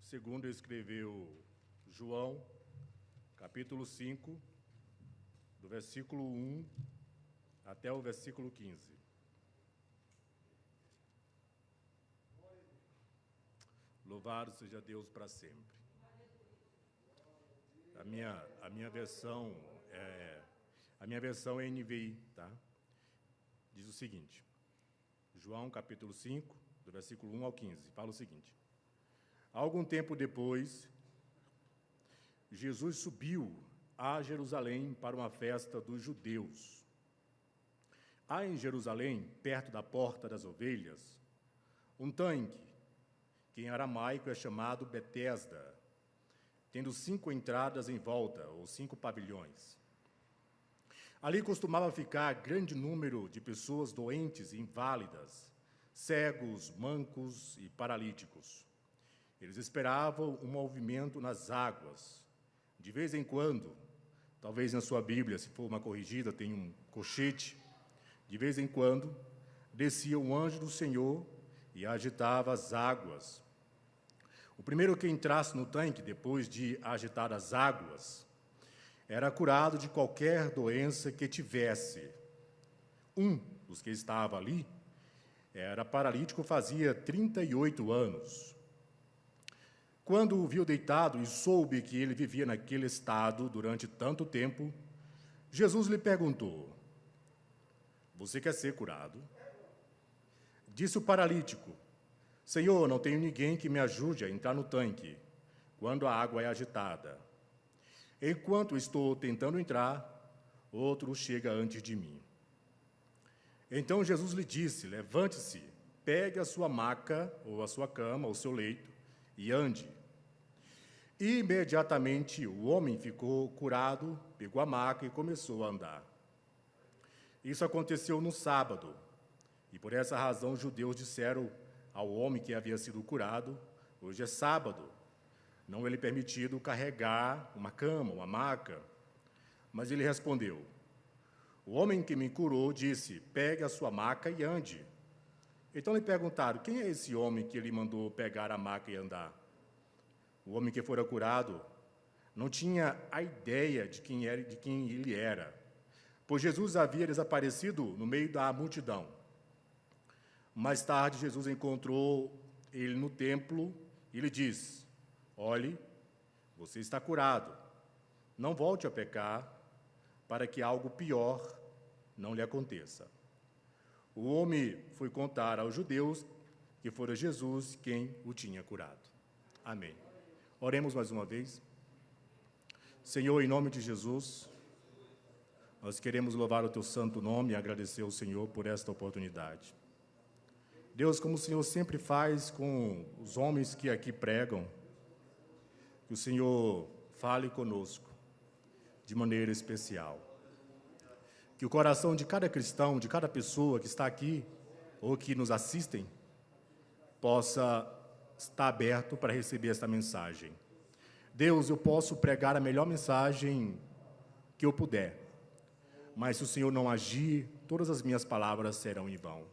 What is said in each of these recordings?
segundo escreveu João, capítulo 5, do versículo 1 até o versículo 15. Louvado seja Deus para sempre. A minha versão é NVI, tá? Diz o seguinte, João capítulo 5, do versículo 1 ao 15, fala o seguinte: Algum tempo depois, Jesus subiu a Jerusalém para uma festa dos judeus. Há em Jerusalém, perto da Porta das Ovelhas, um tanque, que em aramaico é chamado Betesda, tendo 5 entradas em volta, ou 5 pavilhões. Ali costumava ficar grande número de pessoas doentes e inválidas, cegos, mancos e paralíticos. Eles esperavam um movimento nas águas. De vez em quando, talvez na sua Bíblia, se for uma corrigida, tem um colchete. De vez em quando, descia um anjo do Senhor e agitava as águas. O primeiro que entrasse no tanque, depois de agitar as águas, era curado de qualquer doença que tivesse. Um dos que estava ali era paralítico, fazia 38 anos. Quando o viu deitado e soube que ele vivia naquele estado durante tanto tempo, Jesus lhe perguntou: Você quer ser curado? Disse o paralítico: Senhor, não tenho ninguém que me ajude a entrar no tanque quando a água é agitada. Enquanto estou tentando entrar, outro chega antes de mim. Então Jesus lhe disse: Levante-se, pegue a sua maca, ou a sua cama, ou seu leito, e ande. Imediatamente o homem ficou curado, pegou a maca e começou a andar. Isso aconteceu no sábado, e por essa razão os judeus disseram ao homem que havia sido curado: Hoje é sábado, não é lhe permitido carregar uma cama, uma maca. Mas ele respondeu: O homem que me curou disse: Pegue a sua maca e ande. Então lhe perguntaram: Quem é esse homem que lhe mandou pegar a maca e andar? O homem que fora curado não tinha a ideia de quem ele era, pois Jesus havia desaparecido no meio da multidão. Mais tarde, Jesus encontrou ele no templo e lhe disse: Olhe, você está curado. Não volte a pecar, para que algo pior não lhe aconteça. O homem foi contar aos judeus que fora Jesus quem o tinha curado. Amém. Oremos mais uma vez. Senhor, em nome de Jesus, nós queremos louvar o teu santo nome e agradecer ao Senhor por esta oportunidade. Deus, como o Senhor sempre faz com os homens que aqui pregam, que o Senhor fale conosco de maneira especial. Que o coração de cada cristão, de cada pessoa que está aqui ou que nos assistem, possa estar aberto para receber esta mensagem. Deus, eu posso pregar a melhor mensagem que eu puder, mas se o Senhor não agir, todas as minhas palavras serão em vão.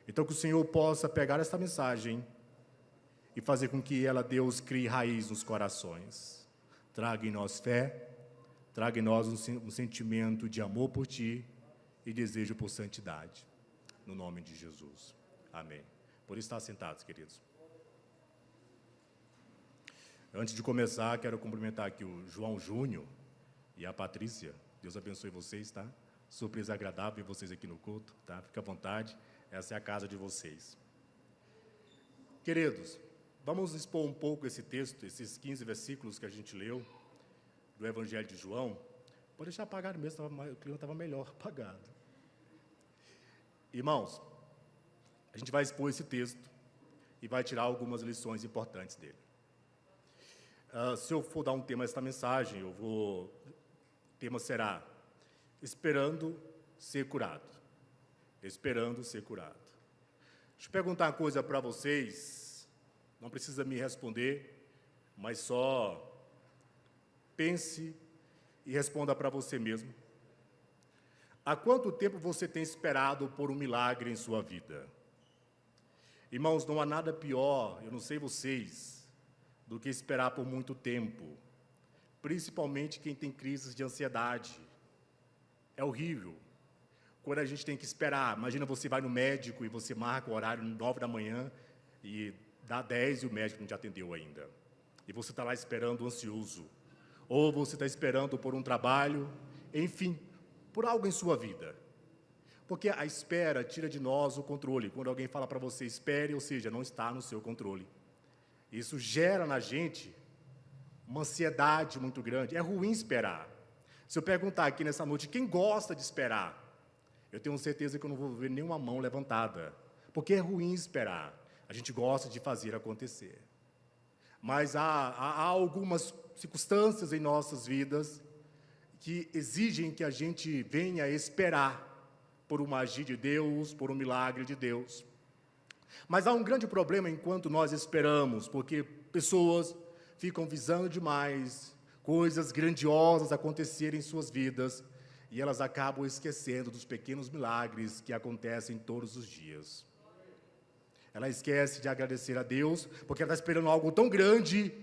Então, que o Senhor possa pegar esta mensagem e fazer com que ela, Deus, crie raiz nos corações. Traga em nós fé, traga em nós um sentimento de amor por Ti e desejo por santidade. No nome de Jesus. Amém. Por estar sentados, queridos. Antes de começar, quero cumprimentar aqui o João Júnior e a Patrícia. Deus abençoe vocês, tá? Surpresa agradável ver vocês aqui no culto, tá? Fica à vontade. Essa é a casa de vocês. Queridos, vamos expor um pouco esse texto, esses 15 versículos que a gente leu do Evangelho de João. Pode deixar apagado mesmo, o clima estava melhor apagado. Irmãos, a gente vai expor esse texto e vai tirar algumas lições importantes dele. Se eu for dar um tema a esta mensagem, o tema será Esperando ser curado. Esperando ser curado. Deixa eu perguntar uma coisa para vocês, não precisa me responder, mas só pense e responda para você mesmo. Há quanto tempo você tem esperado por um milagre em sua vida? Irmãos, não há nada pior, eu não sei vocês, do que esperar por muito tempo, principalmente quem tem crises de ansiedade. É horrível. Quando a gente tem que esperar, imagina você vai no médico e você marca o horário 9 da manhã e dá 10 e o médico não te atendeu ainda. E você está lá esperando ansioso. Ou você está esperando por um trabalho, enfim, por algo em sua vida. Porque a espera tira de nós o controle. Quando alguém fala para você espere, ou seja, não está no seu controle. Isso gera na gente uma ansiedade muito grande. É ruim esperar. Se eu perguntar aqui nessa noite, quem gosta de esperar? Eu tenho certeza que eu não vou ver nenhuma mão levantada. Porque é ruim esperar. A gente gosta de fazer acontecer. Mas há algumas circunstâncias em nossas vidas que exigem que a gente venha esperar por uma agir de Deus, por um milagre de Deus. Mas há um grande problema enquanto nós esperamos, porque pessoas ficam visando demais coisas grandiosas acontecerem em suas vidas e elas acabam esquecendo dos pequenos milagres que acontecem todos os dias. Ela esquece de agradecer a Deus, porque ela está esperando algo tão grande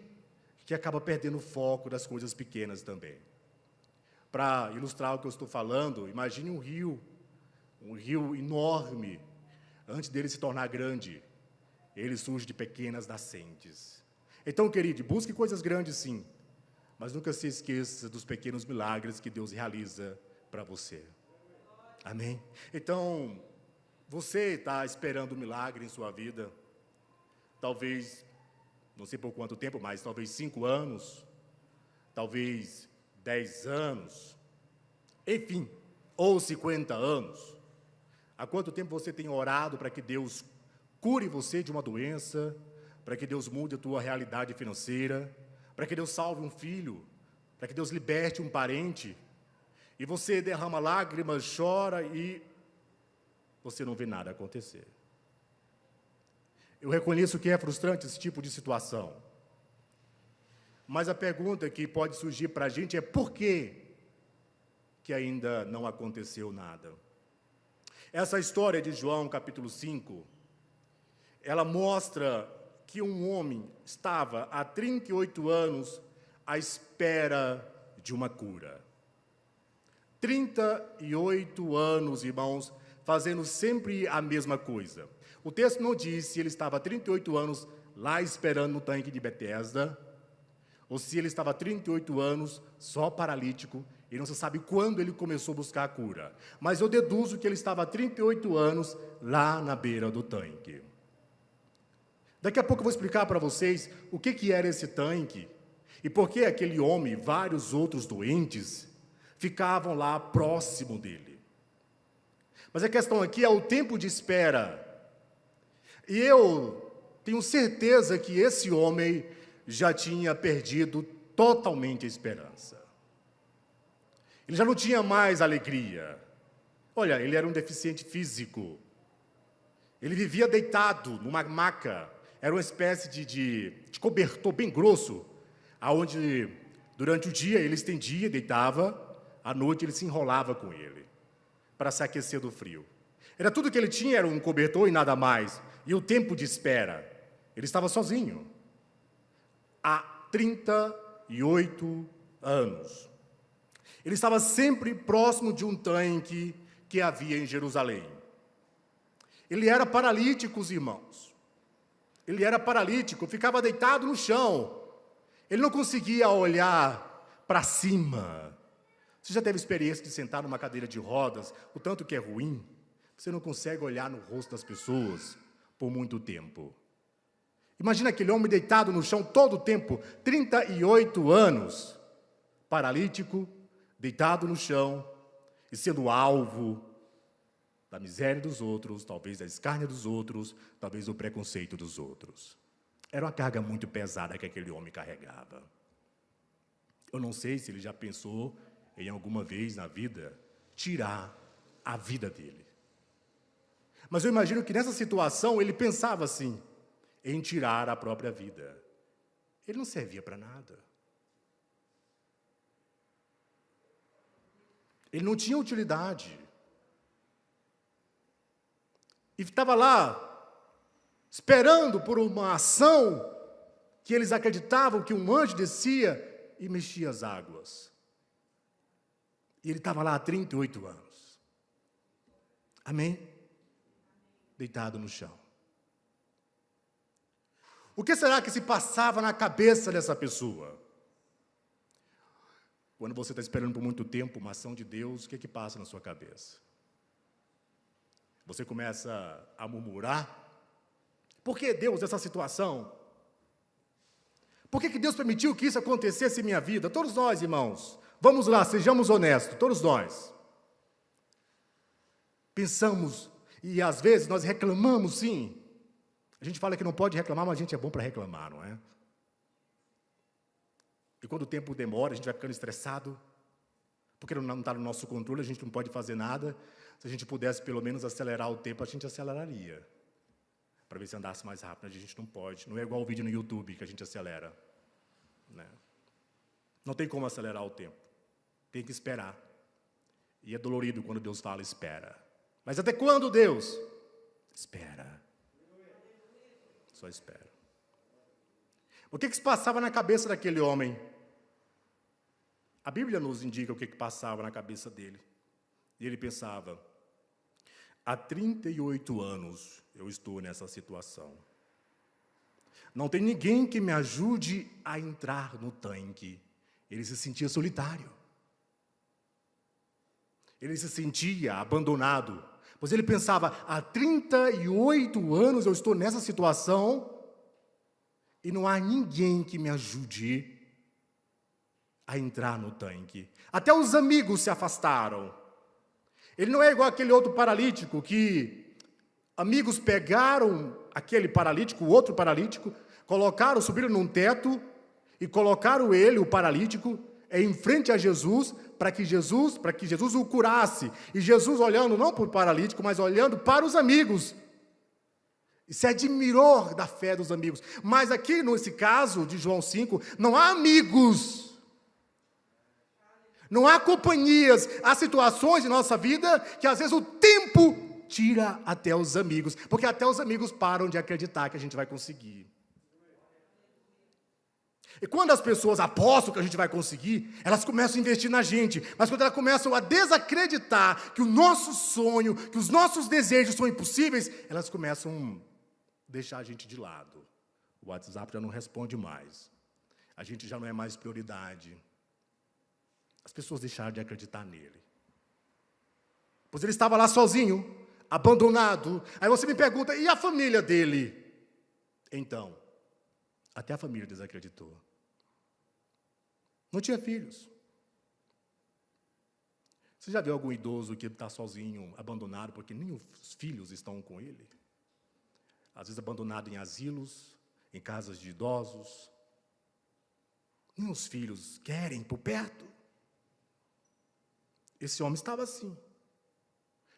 que acaba perdendo o foco das coisas pequenas também. Para ilustrar o que eu estou falando, imagine um rio enorme. Antes dele se tornar grande, ele surge de pequenas nascentes. Então, querido, busque coisas grandes sim, mas nunca se esqueça dos pequenos milagres que Deus realiza para você. Amém? Então, você está esperando um milagre em sua vida, talvez, não sei por quanto tempo, mas talvez 5 anos, talvez 10 anos, enfim, ou 50 anos. Há quanto tempo você tem orado para que Deus cure você de uma doença, para que Deus mude a tua realidade financeira, para que Deus salve um filho, para que Deus liberte um parente, e você derrama lágrimas, chora e você não vê nada acontecer. Eu reconheço que é frustrante esse tipo de situação, mas a pergunta que pode surgir para a gente é por que ainda não aconteceu nada? Essa história de João, capítulo 5, ela mostra que um homem estava há 38 anos à espera de uma cura. 38 anos, irmãos, fazendo sempre a mesma coisa. O texto não diz se ele estava há 38 anos lá esperando no tanque de Betesda, ou se ele estava há 38 anos só paralítico, e não se sabe quando ele começou a buscar a cura. Mas eu deduzo que ele estava há 38 anos lá na beira do tanque. Daqui a pouco eu vou explicar para vocês o que era esse tanque e por que aquele homem e vários outros doentes ficavam lá próximo dele. Mas a questão aqui é o tempo de espera. E eu tenho certeza que esse homem já tinha perdido totalmente a esperança. Ele já não tinha mais alegria. Olha, ele era um deficiente físico. Ele vivia deitado numa maca. Era uma espécie de cobertor bem grosso, aonde durante o dia ele estendia, deitava, à noite ele se enrolava com ele, para se aquecer do frio. Era tudo que ele tinha, era um cobertor e nada mais. E o tempo de espera, ele estava sozinho. Há 38 anos. Ele estava sempre próximo de um tanque que havia em Jerusalém. Ele era paralítico, irmãos. Ele era paralítico, ficava deitado no chão. Ele não conseguia olhar para cima. Você já teve experiência de sentar numa cadeira de rodas, o tanto que é ruim? Você não consegue olhar no rosto das pessoas por muito tempo. Imagina aquele homem deitado no chão todo o tempo, 38 anos, paralítico, deitado no chão e sendo alvo da miséria dos outros, talvez da escárnia dos outros, talvez do preconceito dos outros. Era uma carga muito pesada que aquele homem carregava. Eu não sei se ele já pensou em alguma vez na vida tirar a vida dele. Mas eu imagino que nessa situação ele pensava assim, em tirar a própria vida. Ele não servia para nada. Ele não tinha utilidade. E estava lá, esperando por uma ação que eles acreditavam que um anjo descia e mexia as águas. E ele estava lá há 38 anos. Amém? Deitado no chão. O que será que se passava na cabeça dessa pessoa? Quando você está esperando por muito tempo uma ação de Deus, o que passa na sua cabeça? Você começa a murmurar? Por que Deus, essa situação? Por que Deus permitiu que isso acontecesse em minha vida? Todos nós, irmãos, vamos lá, sejamos honestos, todos nós. Pensamos, e às vezes nós reclamamos, sim. A gente fala que não pode reclamar, mas a gente é bom para reclamar, não é? E quando o tempo demora, a gente vai ficando estressado, porque não está no nosso controle, a gente não pode fazer nada. Se a gente pudesse pelo menos acelerar o tempo, a gente aceleraria, para ver se andasse mais rápido. A gente não pode, não é igual o vídeo no YouTube que a gente acelera, né? Não tem como acelerar o tempo, tem que esperar. E é dolorido quando Deus fala espera. Mas até quando, Deus? Espera. Só espera. O que se passava na cabeça daquele homem? A Bíblia nos indica o que passava na cabeça dele. E ele pensava, há 38 anos eu estou nessa situação. Não tem ninguém que me ajude a entrar no tanque. Ele se sentia solitário. Ele se sentia abandonado. Pois ele pensava, há 38 anos eu estou nessa situação e não há ninguém que me ajude a entrar no tanque. Até os amigos se afastaram. Ele não é igual aquele outro paralítico que amigos pegaram aquele paralítico, o outro paralítico, colocaram, subiram num teto e colocaram ele, o paralítico, em frente a Jesus, para que Jesus o curasse. E Jesus olhando não para o paralítico, mas olhando para os amigos. E se admirou da fé dos amigos. Mas aqui, nesse caso de João 5, não há amigos. Não há companhias. Há situações em nossa vida que às vezes o tempo tira até os amigos. Porque até os amigos param de acreditar que a gente vai conseguir. E quando as pessoas apostam que a gente vai conseguir, elas começam a investir na gente. Mas quando elas começam a desacreditar que o nosso sonho, que os nossos desejos são impossíveis, elas começam a deixar a gente de lado. O WhatsApp já não responde mais. A gente já não é mais prioridade. As pessoas deixaram de acreditar nele. Pois ele estava lá sozinho, abandonado. Aí você me pergunta, e a família dele? Então, até a família desacreditou. Não tinha filhos. Você já viu algum idoso que está sozinho, abandonado, porque nem os filhos estão com ele? Às vezes abandonado em asilos, em casas de idosos. Nem os filhos querem por perto. Esse homem estava assim.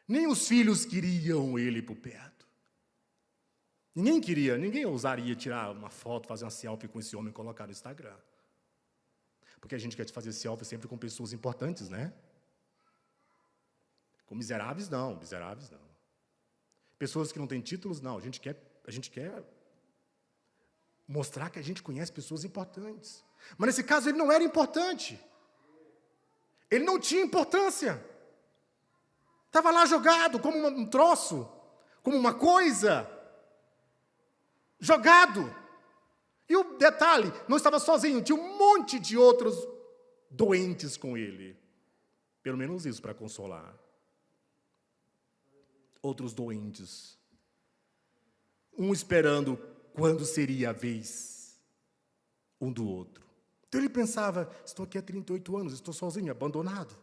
Nem os filhos queriam ele por perto. Ninguém queria, ninguém ousaria tirar uma foto, fazer uma selfie com esse homem e colocar no Instagram. Porque a gente quer fazer selfie sempre com pessoas importantes, né? Com miseráveis, não. Miseráveis, não. Pessoas que não têm títulos, não. A gente quer mostrar que a gente conhece pessoas importantes. Mas nesse caso ele não era importante. Ele não tinha importância. Estava lá jogado como um troço, como uma coisa. Jogado. E o detalhe, não estava sozinho, tinha um monte de outros doentes com ele. Pelo menos isso para consolar. Outros doentes. Um esperando quando seria a vez um do outro. Então ele pensava, estou aqui há 38 anos, estou sozinho, abandonado.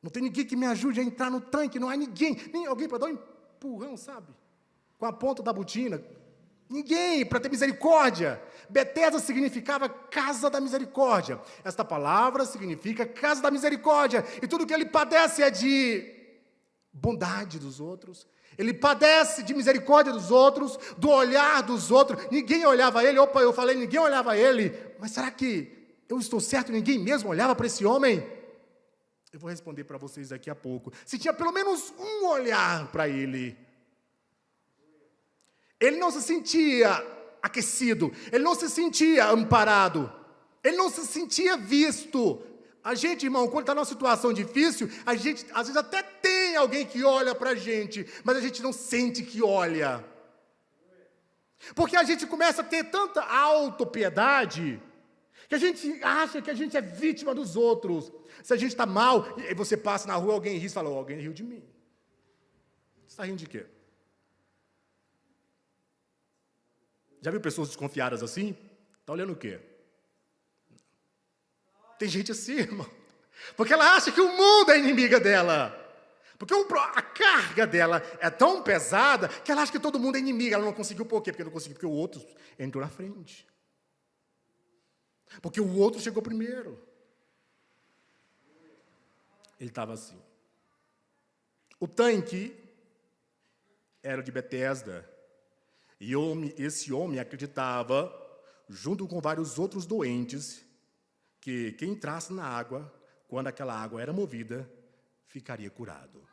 Não tem ninguém que me ajude a entrar no tanque, não há ninguém, nem alguém para dar um empurrão, sabe? Com a ponta da botina. Ninguém para ter misericórdia. Betesda significava casa da misericórdia. Esta palavra significa casa da misericórdia. E tudo que ele padece é de bondade dos outros. Ele padece de misericórdia dos outros, do olhar dos outros. Ninguém olhava ele. Opa, eu falei, ninguém olhava ele. Mas será que eu estou certo? Ninguém mesmo olhava para esse homem? Eu vou responder para vocês daqui a pouco. Se tinha pelo menos um olhar para ele. Ele não se sentia aquecido, ele não se sentia amparado, ele não se sentia visto. A gente, irmão, quando está numa situação difícil, a gente às vezes até tem alguém que olha para a gente, mas a gente não sente que olha. Porque a gente começa a ter tanta autopiedade, que a gente acha que a gente é vítima dos outros. Se a gente está mal, e você passa na rua, alguém ri e fala, alguém riu de mim. Você está rindo de quê? Já viu pessoas desconfiadas assim? Está olhando o quê? Tem gente assim, irmão. Porque ela acha que o mundo é inimiga dela. Porque a carga dela é tão pesada que ela acha que todo mundo é inimigo. Ela não conseguiu por quê? Porque não conseguiu, porque o outro entrou na frente. Porque o outro chegou primeiro. Ele estava assim. O tanque era de Betesda. E esse homem acreditava, junto com vários outros doentes, que quem entrasse na água, quando aquela água era movida, ficaria curado.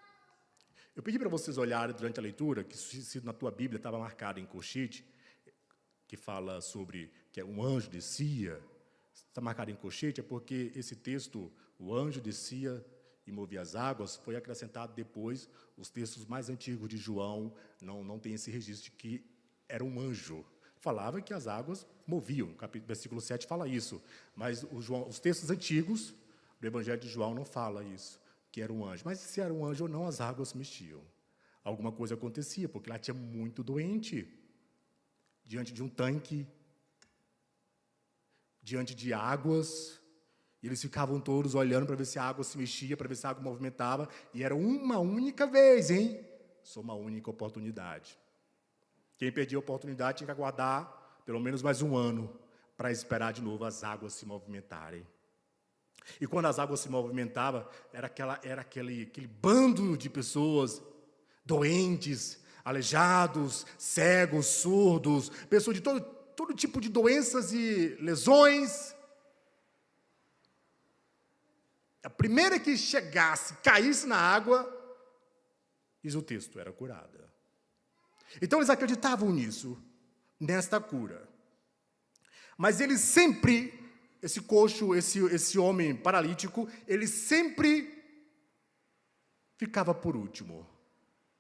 Eu pedi para vocês olharem durante a leitura, que se na tua Bíblia estava marcado em colchete, que fala sobre que um anjo descia, está marcado em colchete, é porque esse texto, o anjo descia e movia as águas, foi acrescentado depois, os textos mais antigos de João não tem esse registro de que era um anjo. Falava que as águas moviam, versículo 7 fala isso, mas os textos antigos do Evangelho de João não fala isso, que era um anjo. Mas se era um anjo ou não, as águas mexiam. Alguma coisa acontecia, porque lá tinha muito doente. Diante de um tanque, diante de águas, e eles ficavam todos olhando para ver se a água se mexia, para ver se a água movimentava, e era uma única vez, hein? Só uma única oportunidade. Quem perdia a oportunidade tinha que aguardar pelo menos mais um ano para esperar de novo as águas se movimentarem. E quando as águas se movimentavam, era aquele bando de pessoas doentes, aleijados, cegos, surdos, pessoas de todo tipo de doenças e lesões. A primeira que chegasse, caísse na água, diz o texto, era curada. Então eles acreditavam nisso, nesta cura. Mas eles sempre, esse coxo, esse homem paralítico, ele sempre ficava por último.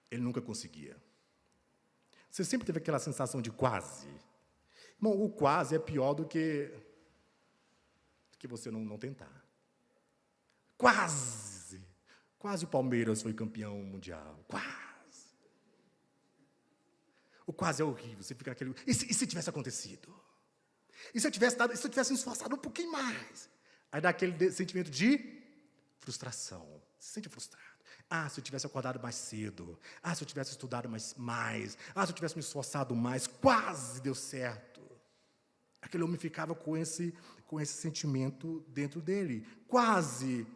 Ele nunca conseguia. Você sempre teve aquela sensação de quase. Irmão, o quase é pior do que você não tentar. Quase o Palmeiras foi campeão mundial. Quase. O quase é horrível. Você fica naquele... E se tivesse acontecido? E se eu tivesse me esforçado um pouquinho mais? Aí dá aquele sentimento de frustração. Se sente frustrado. Se eu tivesse acordado mais cedo. Se eu tivesse estudado mais. Se eu tivesse me esforçado mais. Quase deu certo. Aquele homem ficava com esse sentimento dentro dele. Quase.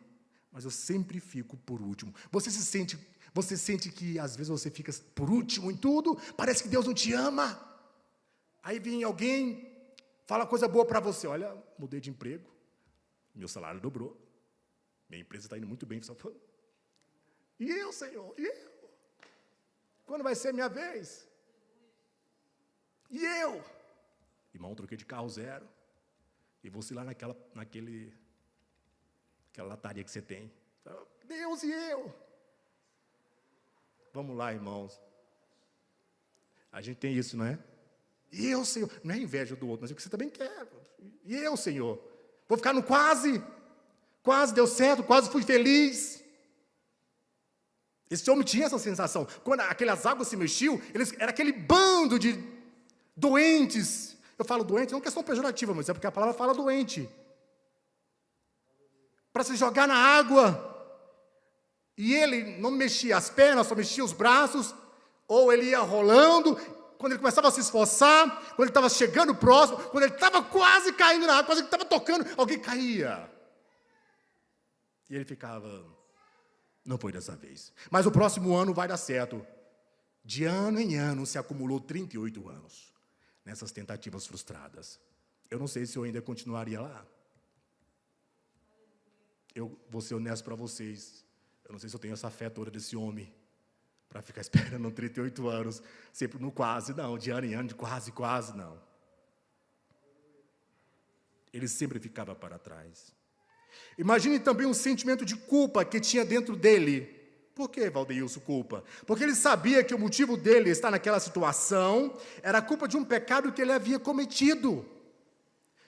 Mas eu sempre fico por último. Você sente que às vezes você fica por último em tudo? Parece que Deus não te ama. Aí vem alguém, fala coisa boa para você. Olha, mudei de emprego, meu salário dobrou, minha empresa está indo muito bem. E eu, Senhor? E eu? Quando vai ser minha vez? E eu? Irmão, troquei de carro zero. E você lá naquela lataria que você tem. Deus e eu? Vamos lá, irmãos. A gente tem isso, não é? E eu, Senhor? Não é inveja do outro, mas é o que você também quer. E eu, Senhor? Vou ficar no quase? Quase deu certo, quase fui feliz. Esse homem tinha essa sensação. Quando aquelas águas se mexiam, era aquele bando de doentes. Eu falo doente, não é questão pejorativa, mas é porque a palavra fala doente. Para se jogar na água. E ele não mexia as pernas, só mexia os braços, ou ele ia rolando. Quando ele começava a se esforçar, quando ele estava chegando próximo, quando ele estava quase caindo na água, quase que estava tocando, alguém caía. E ele ficava, não foi dessa vez. Mas o próximo ano vai dar certo. De ano em ano se acumulou 38 anos nessas tentativas frustradas. Eu não sei se eu ainda continuaria lá. Eu vou ser honesto para vocês. Eu não sei se eu tenho essa fé toda desse homem para ficar esperando 38 anos, sempre no quase, não, de ano em ano, de quase, não. Ele sempre ficava para trás. Imagine também um sentimento de culpa que tinha dentro dele. Por que, Valdeilson, culpa? Porque ele sabia que o motivo dele estar naquela situação era a culpa de um pecado que ele havia cometido.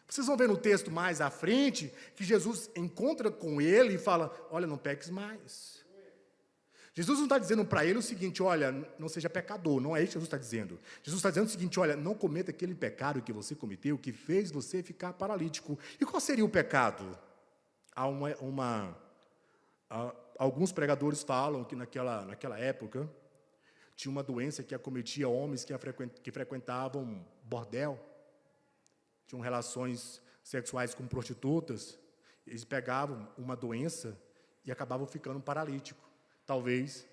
Vocês vão ver no texto mais à frente que Jesus encontra com ele e fala: olha, não peques mais. Jesus não está dizendo para ele o seguinte: olha, não seja pecador, não é isso que Jesus está dizendo. Jesus está dizendo o seguinte: olha, não cometa aquele pecado que você cometeu, que fez você ficar paralítico. E qual seria o pecado? Alguns pregadores falam que naquela época tinha uma doença que acometia homens que frequentavam bordel, tinham relações sexuais com prostitutas. Eles pegavam uma doença e acabavam ficando paralíticos. Talvez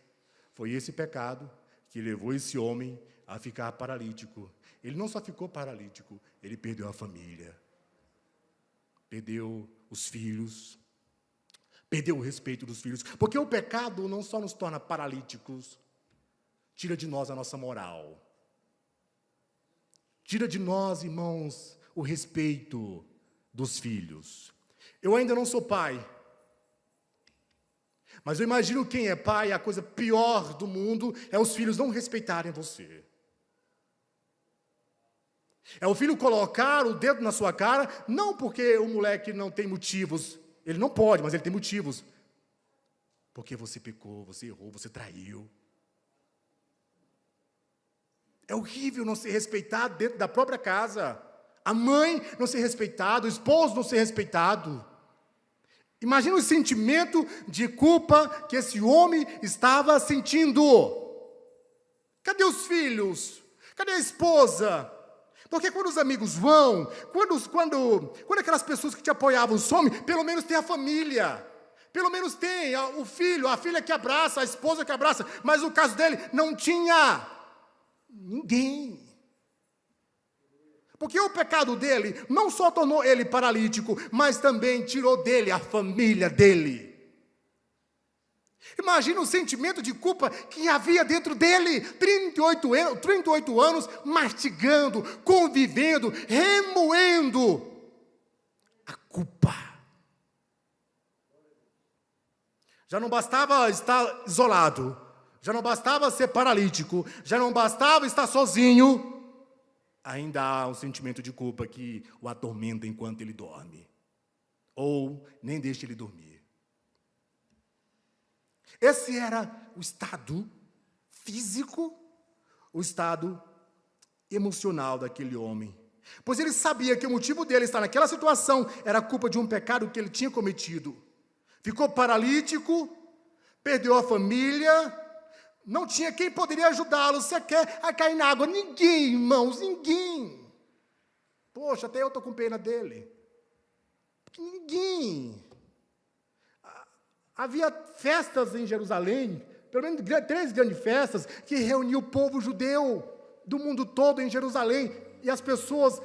foi esse pecado que levou esse homem a ficar paralítico. Ele não só ficou paralítico, ele perdeu a família, perdeu os filhos, perdeu o respeito dos filhos. Porque o pecado não só nos torna paralíticos, tira de nós a nossa moral. Tira de nós, irmãos, o respeito dos filhos. Eu ainda não sou pai, mas eu imagino quem é pai, a coisa pior do mundo é os filhos não respeitarem você. É o filho colocar o dedo na sua cara, não porque o moleque não tem motivos, ele não pode, mas ele tem motivos. Porque você pecou, você errou, você traiu. É horrível não ser respeitado dentro da própria casa. A mãe não ser respeitada, o esposo não ser respeitado. Imagina o sentimento de culpa que esse homem estava sentindo. Cadê os filhos? Cadê a esposa? Porque quando os amigos vão, quando aquelas pessoas que te apoiavam somem, pelo menos tem a família. Pelo menos tem o filho, a filha que abraça, a esposa que abraça. Mas no caso dele, não tinha ninguém. Porque o pecado dele não só tornou ele paralítico, mas também tirou dele a família dele. Imagina o sentimento de culpa que havia dentro dele. 38 anos mastigando, convivendo, remoendo a culpa. Já não bastava estar isolado, já não bastava ser paralítico, já não bastava estar sozinho. Ainda há um sentimento de culpa que o atormenta enquanto ele dorme, ou nem deixa ele dormir. Esse era o estado físico, o estado emocional daquele homem. Pois ele sabia que o motivo dele estar naquela situação era a culpa de um pecado que ele tinha cometido. Ficou paralítico, perdeu a família, não tinha quem poderia ajudá-lo, sequer a cair na água. Ninguém, irmãos, ninguém. Poxa, até eu estou com pena dele. Ninguém. Havia festas em Jerusalém, pelo menos 3 grandes festas, que reuniam o povo judeu do mundo todo em Jerusalém. E as pessoas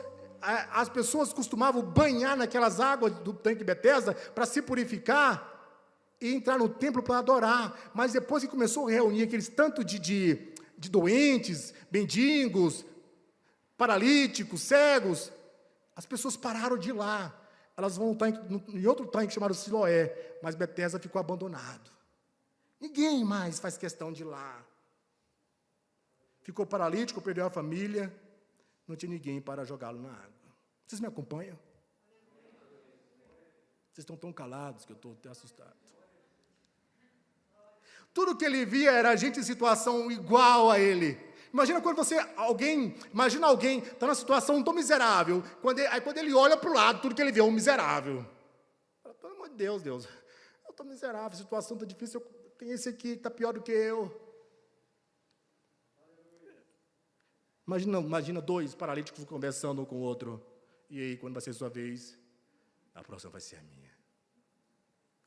costumavam banhar naquelas águas do tanque Betesda para se purificar e entrar no templo para adorar. Mas depois que começou a reunir aqueles tanto de doentes, mendigos, paralíticos, cegos, as pessoas pararam de ir lá. Elas vão em outro tanque chamado Siloé, mas Betesda ficou abandonado. Ninguém mais faz questão de ir lá. Ficou paralítico, perdeu a família, não tinha ninguém para jogá-lo na água. Vocês me acompanham? Vocês estão tão calados que eu estou até assustado. Tudo que ele via era gente em situação igual a ele. Imagina alguém está numa situação tão miserável, aí quando ele olha para o lado, tudo que ele vê é um miserável. Pelo amor de Deus, eu estou miserável, a situação está difícil, tem esse aqui que está pior do que eu. Imagina 2 paralíticos conversando um com o outro, e aí, quando vai ser sua vez, a próxima vai ser a minha.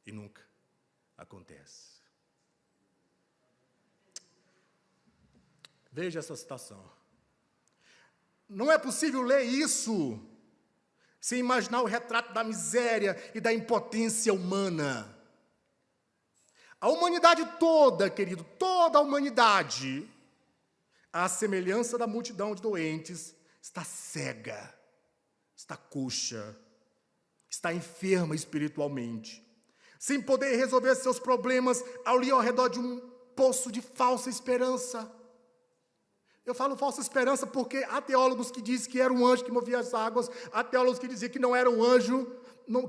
E nunca acontece. Veja essa situação. Não é possível ler isso sem imaginar o retrato da miséria e da impotência humana. A humanidade toda, querido, toda a humanidade, à semelhança da multidão de doentes, está cega, está coxa, está enferma espiritualmente, sem poder resolver seus problemas ali ao redor de um poço de falsa esperança. Eu falo falsa esperança porque há teólogos que dizem que era um anjo que movia as águas, há teólogos que diziam que não era um anjo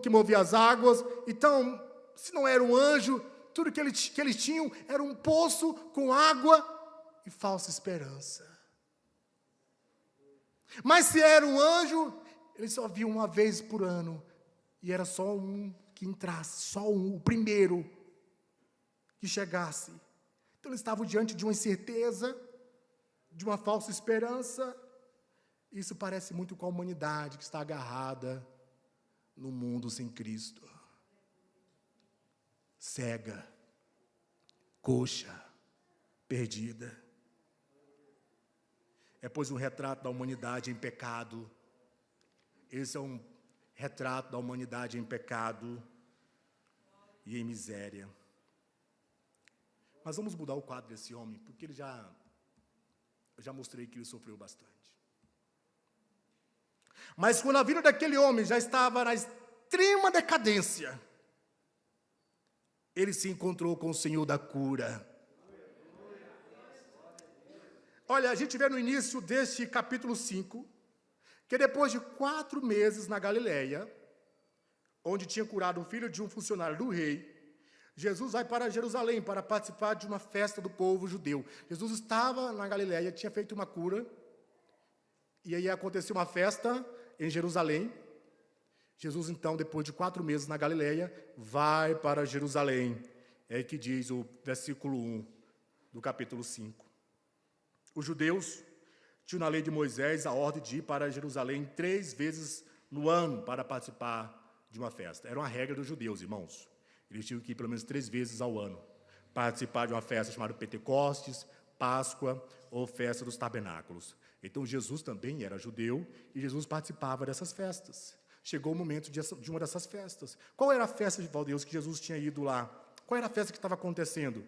que movia as águas. Então, se não era um anjo, tudo que eles tinham era um poço com água e falsa esperança. Mas se era um anjo, eles só viam uma vez por ano, e era só um que entrasse, só um, o primeiro que chegasse. Então eles estavam diante de uma incerteza, de uma falsa esperança. Isso parece muito com a humanidade que está agarrada no mundo sem Cristo. Cega, coxa, perdida. É, pois, um retrato da humanidade em pecado. Esse é um retrato da humanidade em pecado e em miséria. Mas vamos mudar o quadro desse homem, porque eu já mostrei que ele sofreu bastante. Mas quando a vida daquele homem já estava na extrema decadência, ele se encontrou com o Senhor da cura. Olha, a gente vê no início deste capítulo 5, que depois de 4 meses na Galileia, onde tinha curado o filho de um funcionário do rei, Jesus vai para Jerusalém para participar de uma festa do povo judeu. Jesus estava na Galileia, tinha feito uma cura, e aí aconteceu uma festa em Jerusalém. Jesus, então, depois de 4 meses na Galileia, vai para Jerusalém. É aí que diz o versículo 1 do capítulo 5. Os judeus tinham na lei de Moisés a ordem de ir para Jerusalém 3 vezes no ano para participar de uma festa. Era uma regra dos judeus, irmãos. Eles tinham que ir pelo menos 3 vezes ao ano, participar de uma festa chamada Pentecostes, Páscoa ou Festa dos Tabernáculos. Então Jesus também era judeu e Jesus participava dessas festas. Chegou o momento de uma dessas festas. Qual era a festa de Valdeus que Jesus tinha ido lá? Qual era a festa que estava acontecendo?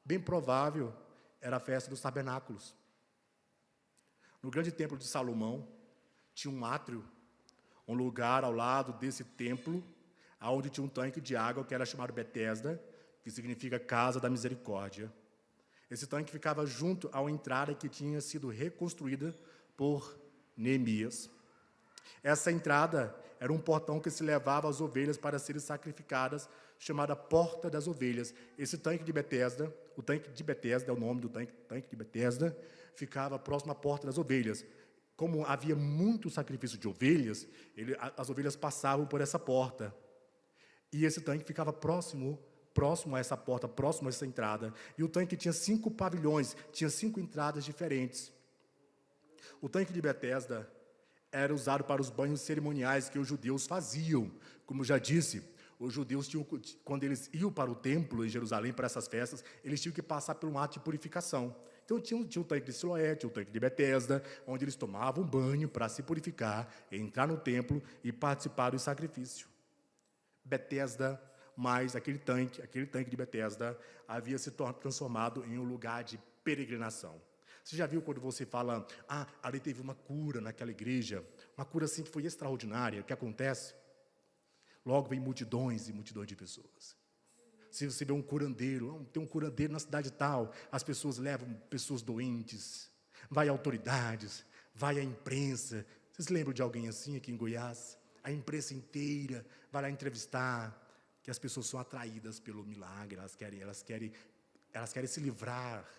Bem provável, era a festa dos tabernáculos. No grande templo de Salomão, tinha um átrio, um lugar ao lado desse templo, onde tinha um tanque de água que era chamado Betesda, que significa Casa da Misericórdia. Esse tanque ficava junto à entrada que tinha sido reconstruída por Neemias. Essa entrada era um portão que se levava as ovelhas para serem sacrificadas, chamada Porta das Ovelhas. Esse tanque de Betesda, o tanque de Betesda é o nome do tanque de Betesda, ficava próximo à Porta das Ovelhas. Como havia muito sacrifício de ovelhas, as ovelhas passavam por essa porta. E esse tanque ficava próximo a essa porta, próximo a essa entrada. E o tanque tinha 5 pavilhões, tinha 5 entradas diferentes. O tanque de Betesda era usado para os banhos cerimoniais que os judeus faziam. Como já disse, os judeus tinham, quando eles iam para o templo em Jerusalém, para essas festas, eles tinham que passar por um ato de purificação. Então tinha o tanque de Siloé, tinha o tanque de Betesda, onde eles tomavam banho para se purificar, entrar no templo e participar do sacrifício. Betesda, mas aquele tanque de Betesda havia se transformado em um lugar de peregrinação. Você já viu quando você fala, ali teve uma cura naquela igreja, uma cura assim que foi extraordinária, o que acontece? Logo vem multidões e multidões de pessoas. Se você vê um curandeiro, tem um curandeiro na cidade tal, as pessoas levam pessoas doentes, vai autoridades, vai a imprensa. Vocês lembram de alguém assim aqui em Goiás? A imprensa inteira vai lá entrevistar, que as pessoas são atraídas pelo milagre, elas querem se livrar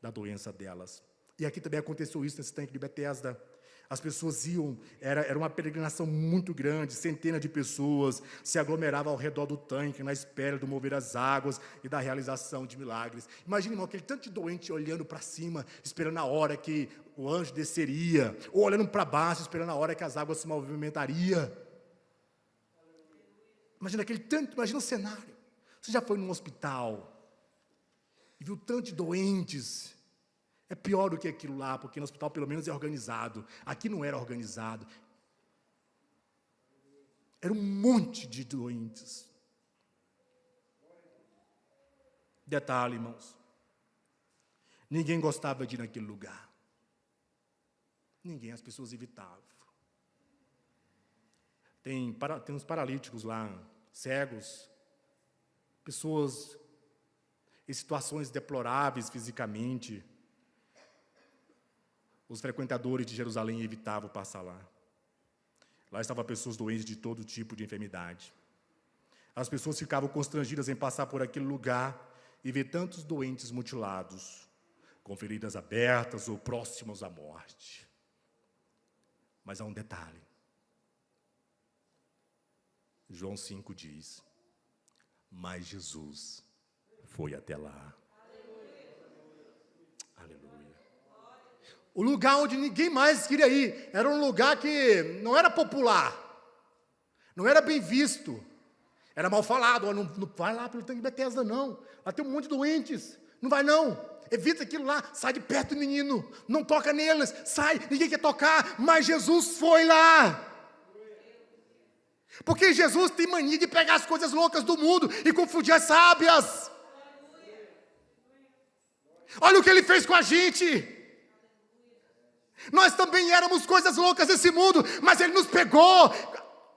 da doença delas. E aqui também aconteceu isso nesse tanque de Betesda. As pessoas iam, era uma peregrinação muito grande, centenas de pessoas se aglomeravam ao redor do tanque, na espera do mover as águas e da realização de milagres. Imagina, irmão, aquele tanto de doente olhando para cima, esperando a hora que o anjo desceria, ou olhando para baixo, esperando a hora que as águas se movimentariam. Imagina o cenário. Você já foi num hospital e viu tanto de doentes? É pior do que aquilo lá, porque no hospital pelo menos é organizado. Aqui não era organizado. Era um monte de doentes. Detalhe, irmãos. Ninguém gostava de ir naquele lugar. Ninguém, as pessoas evitavam. Tem uns paralíticos lá, cegos, pessoas em situações deploráveis fisicamente. Os frequentadores de Jerusalém evitavam passar lá. Lá estavam pessoas doentes de todo tipo de enfermidade. As pessoas ficavam constrangidas em passar por aquele lugar e ver tantos doentes mutilados, com feridas abertas ou próximos à morte. Mas há um detalhe. João 5 diz: mas Jesus foi até lá. Aleluia. O lugar onde ninguém mais queria ir, era um lugar que não era popular, não era bem visto, era mal falado. Ó, não vai lá pelo tanque de Betesda, não. Lá tem um monte de doentes, não vai não. Evita aquilo lá, sai de perto do menino, não toca neles, sai, ninguém quer tocar, mas Jesus foi lá. Porque Jesus tem mania de pegar as coisas loucas do mundo e confundir as sábias. Olha o que ele fez com a gente. Nós também éramos coisas loucas desse mundo, mas ele nos pegou,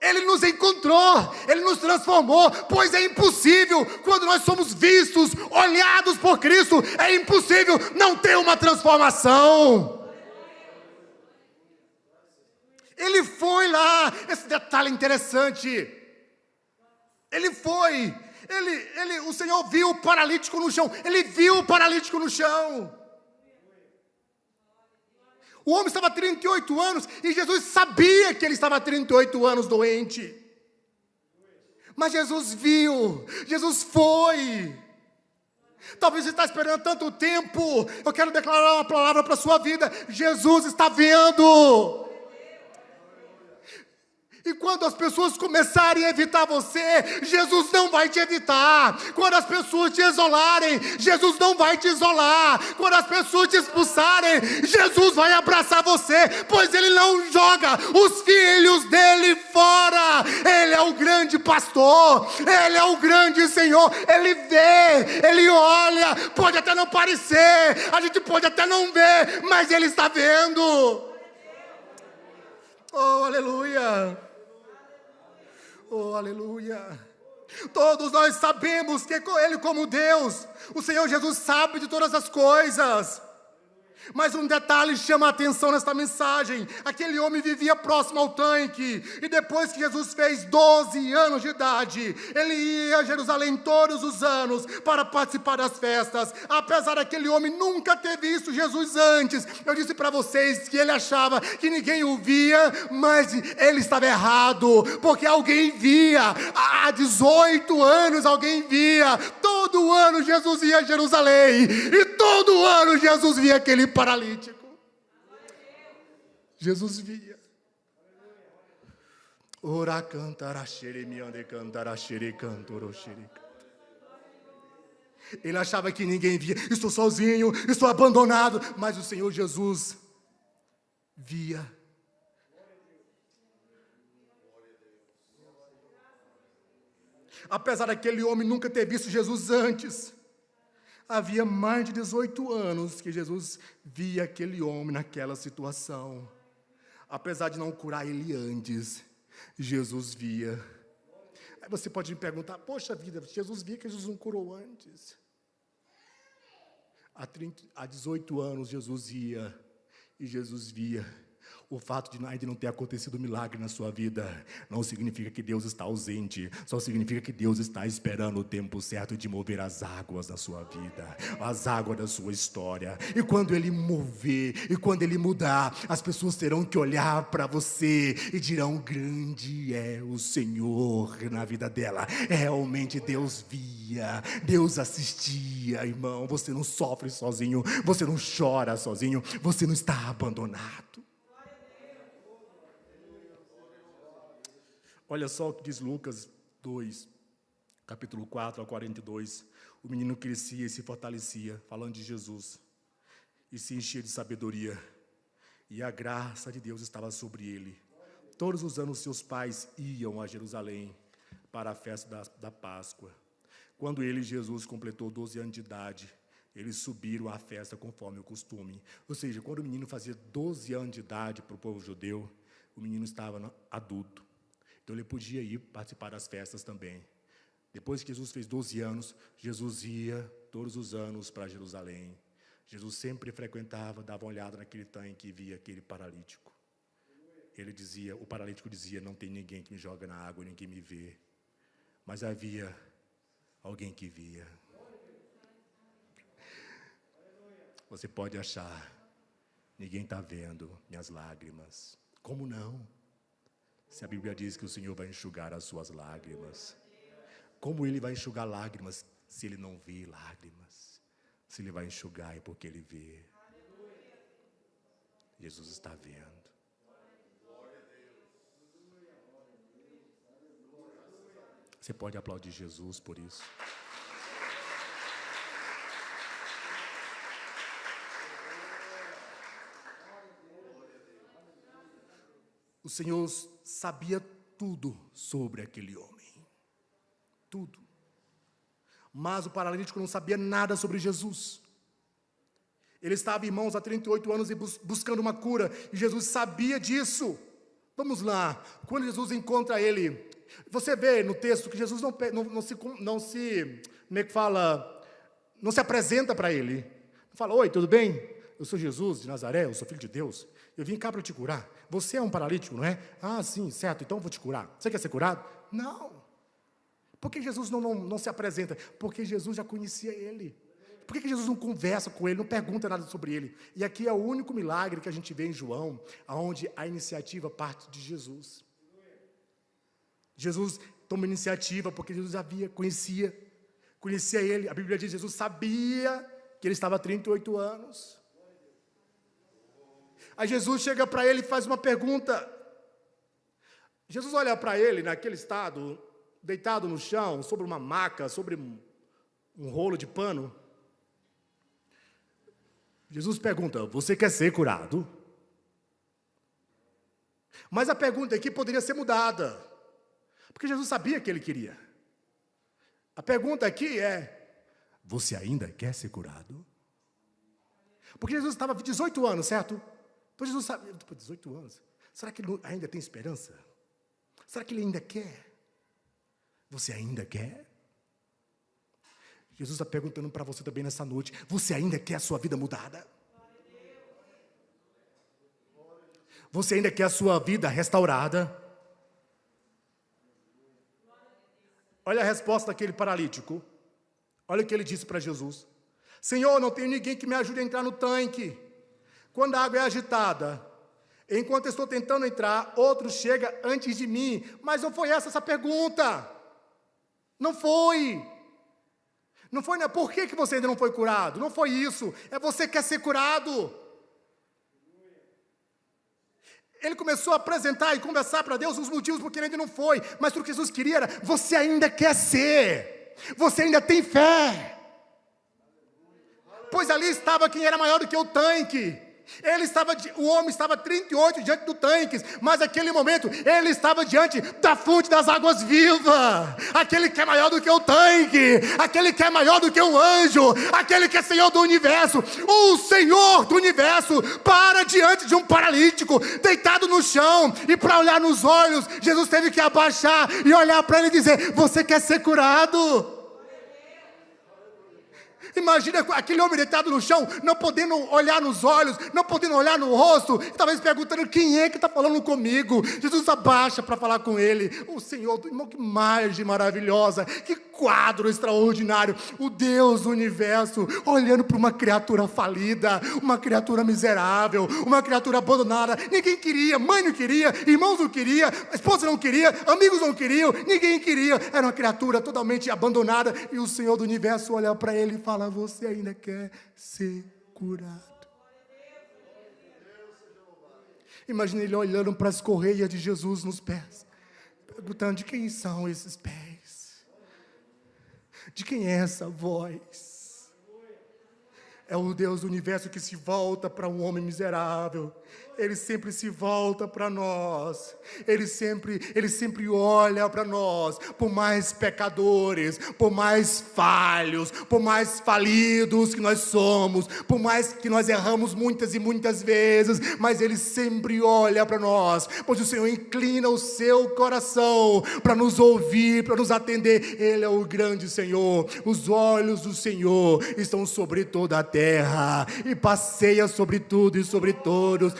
ele nos encontrou, ele nos transformou, pois é impossível, quando nós somos vistos, olhados por Cristo, é impossível não ter uma transformação. Ele foi lá, esse detalhe interessante. Ele foi, o Senhor viu o paralítico no chão, ele viu o paralítico no chão. O homem estava há 38 anos e Jesus sabia que ele estava há 38 anos doente. Mas Jesus viu, Jesus foi. Talvez você está esperando tanto tempo. Eu quero declarar uma palavra para a sua vida. Jesus está vendo. E quando as pessoas começarem a evitar você, Jesus não vai te evitar. Quando as pessoas te isolarem, Jesus não vai te isolar. Quando as pessoas te expulsarem, Jesus vai abraçar você, pois Ele não joga os filhos dele fora. Ele é o grande pastor, Ele é o grande Senhor. Ele vê, Ele olha, pode até não parecer, a gente pode até não ver, mas Ele está vendo. Oh, aleluia. Oh, aleluia. Todos nós sabemos que Ele como Deus, o Senhor Jesus sabe de todas as coisas. Mas um detalhe chama a atenção nesta mensagem. Aquele homem vivia próximo ao tanque. E depois que Jesus fez 12 anos de idade, ele ia a Jerusalém todos os anos para participar das festas. Apesar daquele homem nunca ter visto Jesus antes. Eu disse para vocês que ele achava que ninguém o via, mas ele estava errado. Porque alguém via. Há 18 anos alguém via. Todo ano Jesus ia a Jerusalém. E todo ano Jesus via aquele paralítico. Jesus via. Ora cantara xeremiande cantara xerecanto xerecanto. Ele achava que ninguém via. Estou sozinho, estou abandonado, mas o Senhor Jesus via. Apesar daquele homem nunca ter visto Jesus antes, havia mais de 18 anos que Jesus via aquele homem naquela situação. Apesar de não curar ele antes, Jesus via. Aí você pode me perguntar, poxa vida, Jesus via que Jesus não curou antes. Há 18 anos Jesus ia e Jesus via. O fato de ainda não ter acontecido milagre na sua vida não significa que Deus está ausente, só significa que Deus está esperando o tempo certo de mover as águas da sua vida, as águas da sua história. E quando Ele mover, e quando Ele mudar, as pessoas terão que olhar para você e dirão, grande é o Senhor na vida dela. Realmente Deus via, Deus assistia, irmão. Você não sofre sozinho, você não chora sozinho, você não está abandonado. Olha só o que diz Lucas 2, capítulo 4 ao 42. O menino crescia e se fortalecia, falando de Jesus, e se enchia de sabedoria, e a graça de Deus estava sobre ele. Todos os anos seus pais iam a Jerusalém para a festa da Páscoa. Quando ele, Jesus, completou 12 anos de idade, eles subiram à festa conforme o costume. Ou seja, quando o menino fazia 12 anos de idade para o povo judeu, o menino estava adulto. Então ele podia ir participar das festas também. Depois que Jesus fez 12 anos, Jesus ia todos os anos para Jerusalém. Jesus sempre frequentava, dava uma olhada naquele tanque e via aquele paralítico. O paralítico dizia, não tem ninguém que me joga na água, ninguém me vê. Mas havia alguém que via. Você pode achar, ninguém está vendo minhas lágrimas. Como não? Se a Bíblia diz que o Senhor vai enxugar as suas lágrimas. Como Ele vai enxugar lágrimas se Ele não vê lágrimas? Se Ele vai enxugar é porque Ele vê. Jesus está vendo. Você pode aplaudir Jesus por isso. O Senhor sabia tudo sobre aquele homem. Tudo. Mas o paralítico não sabia nada sobre Jesus. Ele estava, irmãos, há 38 anos e buscando uma cura, e Jesus sabia disso. Vamos lá, quando Jesus encontra ele, você vê no texto que Jesus não se apresenta para ele. Não fala, oi, tudo bem? Eu sou Jesus de Nazaré, eu sou filho de Deus. Eu vim cá para te curar. Você é um paralítico, não é? Ah, sim, certo, então eu vou te curar. Você quer ser curado? Não. Por que Jesus não se apresenta? Porque Jesus já conhecia ele. Por que Jesus não conversa com ele, não pergunta nada sobre ele? E aqui é o único milagre que a gente vê em João, onde a iniciativa parte de Jesus. Jesus toma iniciativa porque Jesus conhecia ele. A Bíblia diz que Jesus sabia que ele estava há 38 anos. Aí Jesus chega para ele e faz uma pergunta. Jesus olha para ele naquele estado, deitado no chão, sobre uma maca, sobre um rolo de pano. Jesus pergunta, você quer ser curado? Mas a pergunta aqui poderia ser mudada, porque Jesus sabia que ele queria. A pergunta aqui é, você ainda quer ser curado? Porque Jesus estava 18 anos, certo? Então Jesus sabe, 18 anos, será que ele ainda tem esperança? Será que ele ainda quer? Você ainda quer? Jesus está perguntando para você também nessa noite, você ainda quer a sua vida mudada? Você ainda quer a sua vida restaurada? Olha a resposta daquele paralítico. Olha o que ele disse para Jesus. Senhor, não tenho ninguém que me ajude a entrar no tanque. Quando a água é agitada, enquanto eu estou tentando entrar, outro chega antes de mim. Mas não foi essa pergunta. Não foi. Não foi, né? Por que você ainda não foi curado? Não foi isso. É você que quer ser curado. Ele começou a apresentar e conversar para Deus os motivos porque ele ainda não foi. Mas o que Jesus queria era, você ainda quer ser. Você ainda tem fé. Pois ali estava quem era maior do que o tanque. O homem estava 38 diante do tanque, mas naquele momento ele estava diante da fonte das águas vivas. Aquele que é maior do que o tanque, aquele que é maior do que o anjo, aquele que é Senhor do universo, o Senhor do universo, para diante de um paralítico deitado no chão, e para olhar nos olhos, Jesus teve que abaixar e olhar para ele e dizer, você quer ser curado? Imagina aquele homem deitado no chão, não podendo olhar nos olhos, não podendo olhar no rosto, talvez perguntando, quem é que está falando comigo? Jesus abaixa para falar com ele. O Senhor, irmão, que imagem maravilhosa, que quadro extraordinário. O Deus do universo, olhando para uma criatura falida, uma criatura miserável, uma criatura abandonada. Ninguém queria, mãe não queria, irmãos não queria, esposa não queria, amigos não queriam, ninguém queria. Era uma criatura totalmente abandonada, e o Senhor do universo olha para ele e fala, você ainda quer ser curado? Imagina ele olhando para as correias de Jesus nos pés, perguntando, de quem são esses pés? De quem é essa voz? É o Deus do universo que se volta para um homem miserável Ele sempre se volta para nós, Ele sempre olha para nós, por mais pecadores, por mais falhos, por mais falidos que nós somos, por mais que nós erramos muitas e muitas vezes, mas Ele sempre olha para nós, pois o Senhor inclina o seu coração para nos ouvir, para nos atender. Ele é o grande Senhor, os olhos do Senhor estão sobre toda a terra, e passeia sobre tudo e sobre todos.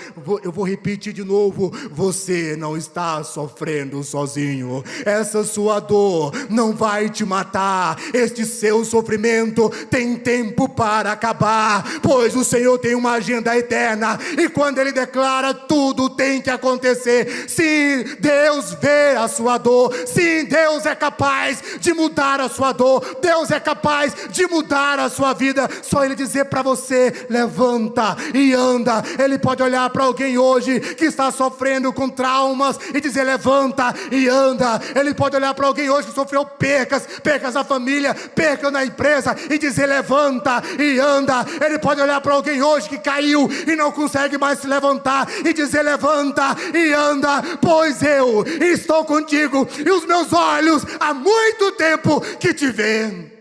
Eu vou repetir de novo: você não está sofrendo sozinho, essa sua dor não vai te matar, este seu sofrimento tem tempo para acabar, pois o Senhor tem uma agenda eterna, e quando Ele declara, tudo tem que acontecer. Se Deus vê a sua dor, sim, Deus é capaz de mudar a sua dor, Deus é capaz de mudar a sua vida. Só Ele dizer para você: levanta e anda. Ele pode olhar para alguém hoje que está sofrendo com traumas e dizer: levanta e anda. Ele pode olhar para alguém hoje que sofreu percas na família, perca na empresa, e dizer: levanta e anda. Ele pode olhar para alguém hoje que caiu e não consegue mais se levantar e dizer: levanta e anda, pois eu estou contigo e os meus olhos há muito tempo que te veem.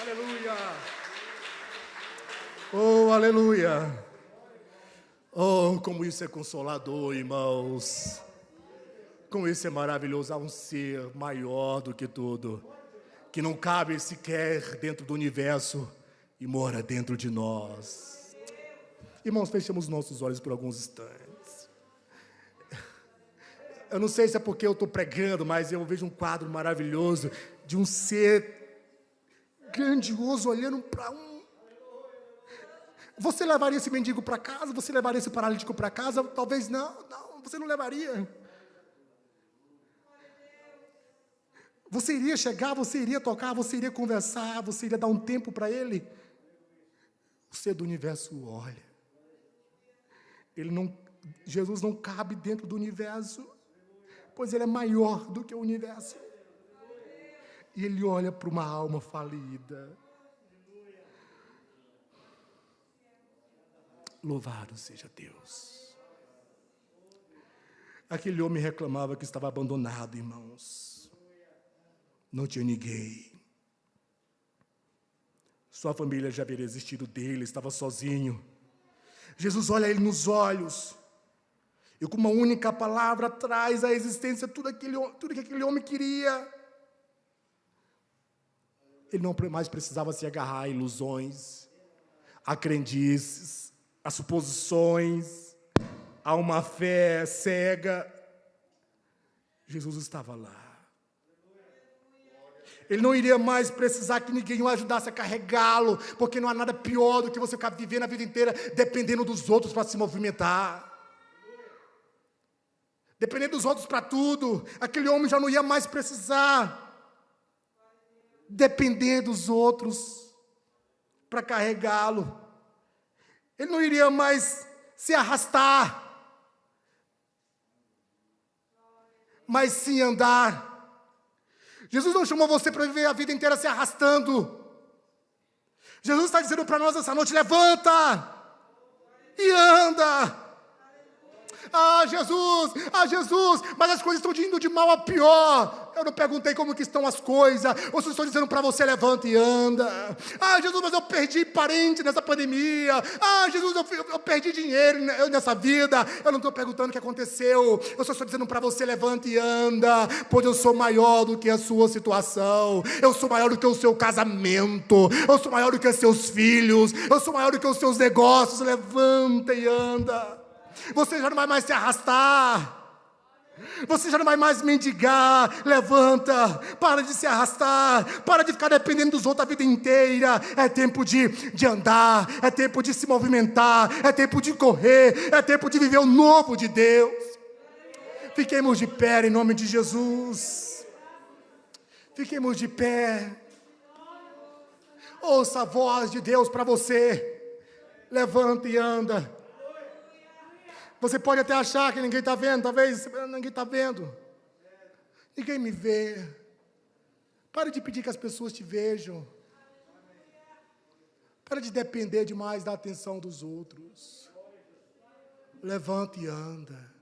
Aleluia. Oh, aleluia. Oh, como isso é consolador, irmãos. Como isso é maravilhoso. Há um ser maior do que tudo, que não cabe sequer dentro do universo e mora dentro de nós. Irmãos, fechamos nossos olhos por alguns instantes. Eu não sei se é porque eu estou pregando, mas eu vejo um quadro maravilhoso de um ser grandioso olhando para um. Você levaria esse mendigo para casa? Você levaria esse paralítico para casa? Talvez não, você não levaria. Você iria chegar, você iria tocar, você iria conversar, você iria dar um tempo para ele? O ser do universo olha. Jesus não cabe dentro do universo, pois Ele é maior do que o universo. E Ele olha para uma alma falida. Louvado seja Deus. Aquele homem reclamava que estava abandonado, irmãos. Não tinha ninguém. Sua família já havia desistido dele, estava sozinho. Jesus olha ele nos olhos e com uma única palavra traz à existência tudo que aquele homem queria. Ele não mais precisava se agarrar a ilusões, a crendices, a suposições, a uma fé cega. Jesus estava lá. Ele não iria mais precisar que ninguém o ajudasse a carregá-lo, porque não há nada pior do que você ficar vivendo a vida inteira dependendo dos outros para se movimentar. Dependendo dos outros para tudo. Aquele homem já não ia mais precisar depender dos outros para carregá-lo. Ele não iria mais se arrastar, mas sim andar. Jesus não chamou você para viver a vida inteira se arrastando. Jesus está dizendo para nós essa noite: levanta e anda. Ah, Jesus, mas as coisas estão indo de mal a pior. Eu não perguntei como que estão as coisas. Ou se estou dizendo para você: levanta e anda. Ah, Jesus, mas eu perdi parente nessa pandemia. Ah, Jesus, eu perdi dinheiro nessa vida. Eu não estou perguntando o que aconteceu. Eu só estou dizendo para você: levanta e anda, pois eu sou maior do que a sua situação. Eu sou maior do que o seu casamento. Eu sou maior do que os seus filhos. Eu sou maior do que os seus negócios. Levanta e anda. Você já não vai mais se arrastar. Você já não vai mais mendigar. Levanta, para de se arrastar, para de ficar dependendo dos outros a vida inteira. É tempo de andar, é tempo de se movimentar, é tempo de correr, é tempo de viver o novo de Deus. Fiquemos de pé em nome de Jesus. Fiquemos de pé. Ouça a voz de Deus para você. Levanta e anda. Você pode até achar que ninguém está vendo, talvez ninguém está vendo. Ninguém me vê. Pare de pedir que as pessoas te vejam. Pare de depender demais da atenção dos outros. Levanta e anda.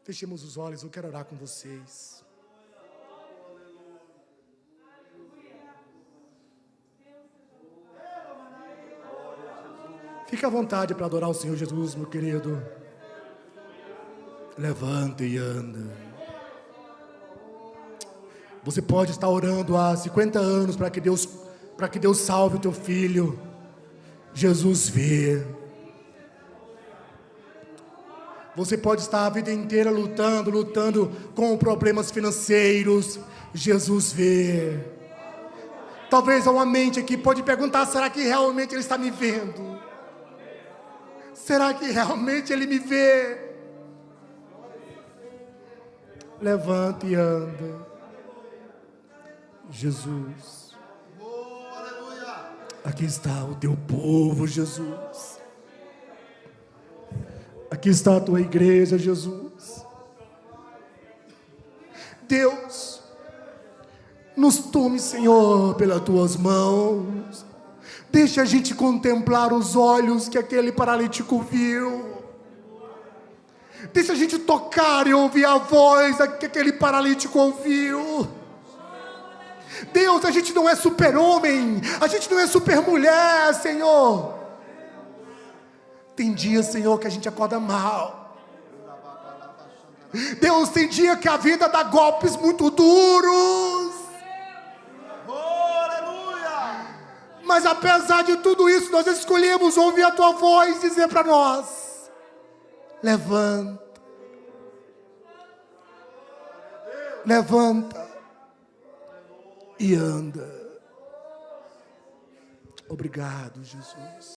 Fechemos os olhos, eu quero orar com vocês. Fique à vontade para adorar o Senhor Jesus, meu querido. Levanta e anda. Você pode estar orando há 50 anos para que Deus salve o teu filho. Jesus vê. Você pode estar a vida inteira lutando com problemas financeiros. Jesus vê. Talvez uma mente aqui pode perguntar: será que realmente Ele está me vendo? Será que realmente Ele me vê? Levanta e anda. Jesus. Aqui está o teu povo, Jesus. Aqui está a tua igreja, Jesus. Deus, nos tome, Senhor, pelas tuas mãos. Deixa a gente contemplar os olhos que aquele paralítico viu. Deixa a gente tocar e ouvir a voz que aquele paralítico ouviu. Deus, a gente não é super-homem, a gente não é super-mulher, Senhor. Tem dias, Senhor, que a gente acorda mal. Deus, tem dia que a vida dá golpes muito duros. Mas apesar de tudo isso, nós escolhemos ouvir a tua voz e dizer para nós: levanta. Levanta e anda. Obrigado, Jesus.